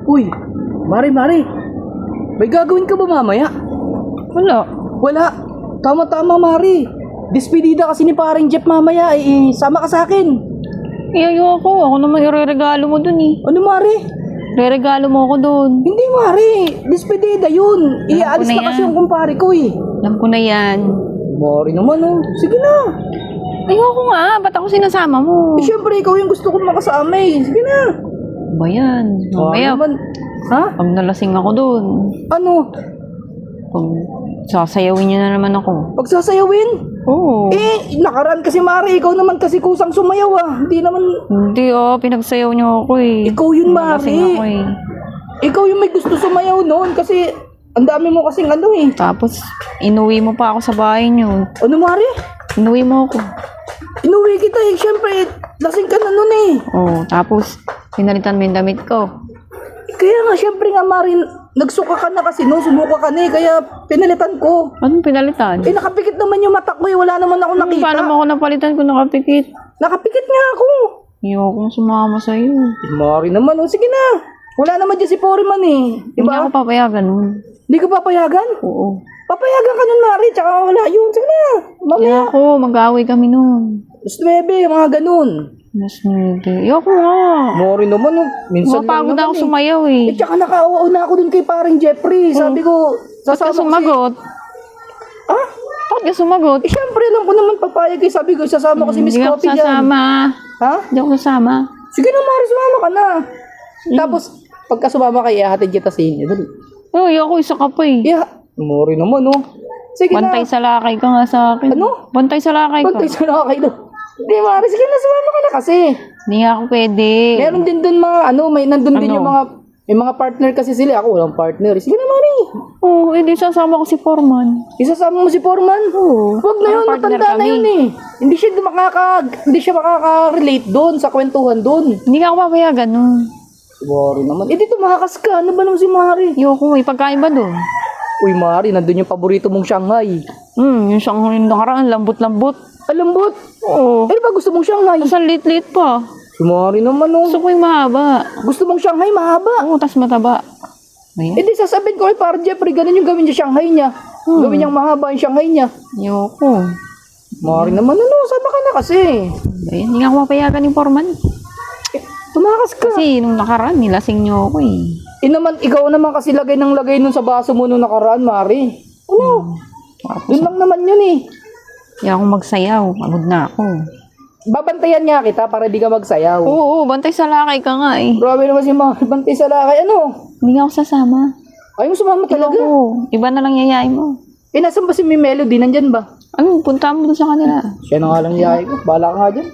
Uy, Mari. May gagawin ka ba mamaya? Wala. Wala. Tama-tama, Mari. Despedida kasi ni paring Jeff mamaya. Sama ka sa akin. Ayoko. Ako naman ireregalo mo dun eh. Ano, Mari? Ireregalo mo ako dun. Hindi, Mari. Despedida yun. Iaalis ko na na kasi yan. yung kumpare ko eh. Alam ko na yan. Mari naman oh. Sige na. Ayoko nga. Ba't ako sinasama mo? Siyempre, ikaw yung gusto kong makasama eh. Sige na. Ba yan? Mari Mamaya, naman. Ha? pag nalasing ako dun, Ano? pag sasayawin niyo na naman ako. Pagsasayawin? Oo. Nakaraan kasi, Mari. Ikaw naman kasi kusang sumayaw ah. Hindi naman... Hindi pinagsayaw niyo ako eh. Ikaw yun, Nalasing Mari. ako eh. Ikaw yung may gusto sumayaw noon kasi ang dami mo kasing ano eh. Tapos, inuwi mo pa ako sa bahay niyo. Ano, Mari? Inuwi mo ako. Inuwi kita eh. Siyempre, lasing ka na noon eh. Oo. Tapos, pinalitan mo yung damit ko. Kaya nga, siyempre nga, Mari, nagsuka ka na kasi no, sumuka ka na eh. Kaya pinalitan ko. Anong pinalitan? Nakapikit naman yung mata ko eh. Wala naman ako nakita. Paano mo ako napalitan kung nakapikit? Nakapikit nga ako. Ayokong sumama sa'yo. Mari naman, oh. Sige na. Wala naman dyan si Foreman eh. Hindi Diba? ako papayagan nun. Hindi ka papayagan? Oo. Papayagan ka nun, Mari. Tsaka wala yun. Sige na. Mamaya. Kaya ako, mag-away kami nun. Mas 9, mga ganun. Mas hindi. Ayoko nga. Mari naman, oh. Minsan Mapagod lang ako naman sumayaw eh. Tsaka nakauaw na ako dun kay paring Jeffrey. Sabi ko, Ba't ka sasama ko sumagot? Ah? Bakit ka sumagot? Siyempre alam ko naman papayag eh. Sabi ko, sasama ko si Miss Hindi ako Coffee dyan. sasama. Ha? Hindi ako sasama. Sige na, Mari, sumama ka na. Tapos, pagka sumama ka, ihahatid kita sa inyo. Dali. Ayoko, isa ka pa eh. Yeah. Mari naman, oh. Sige Bantay na. sa lakay ka nga sa akin. Ano? Bantay sa lakay ka. Bantay sa lakay na. Hindi, Mari, sige na, sumama ka na kasi. Hindi nga ako pwede. Meron din dun mga, may nandun din yung mga, may mga partner kasi sila. Ako, walang partner. Sige na, Mari. Oo, hindi sasama ko si Foreman. Isasama mo si Foreman? Oo. Huwag na yun, Partner matanda na kami. yun eh. Hindi siya makaka-relate doon sa kwentuhan doon. Hindi ka ako papayagan nun. Mari naman. Eh, dito makakas ka. Ano ba naman si Mari? Ayoko, may pagkain ba doon? Uy, Mari, nandun yung paborito mong Shanghai. Yung siyang nakaraan, lambot-lambot. Alambot. Oo. Eh, ba gusto mong Shanghai? Tapos ang lit-lit pa. Si Mari naman, oh. Gusto ko yung mahaba. Gusto mong Shanghai, mahaba. Oo, tas mataba. Ayan. Eh, di sasabihin ko kay Par Jeffrey, ganun yung gawin niya Shanghai niya. Gawin niyang mahaba yung Shanghai niya. Ayoko. Mari naman, ano, sama ka na kasi. Ayan, hindi nga ako mapayagan yung Foreman. Tumakas ka. Kasi nung nakaraan, nilasing niyo ako eh. Ikaw naman kasi lagay ng lagay nun sa baso mo nung nakaraan, Mari. Ano? Yun lang naman yun eh. Hindi ako magsayaw. Pagod na ako. Babantayan nga kita para di ka magsayaw. Oo, bantay sa lakay ka nga eh. Grabe naman si Mari, bantay sa lakay. Ano? Hindi nga ako sasama. Ayaw mo sumama talaga? Ayoko. Iba na lang yayain mo. Nasan ba si Melody? Nandyan ba? Ano, punta mo doon sa kanila. Siya na nga lang yaya ko. Bala ka nga dyan.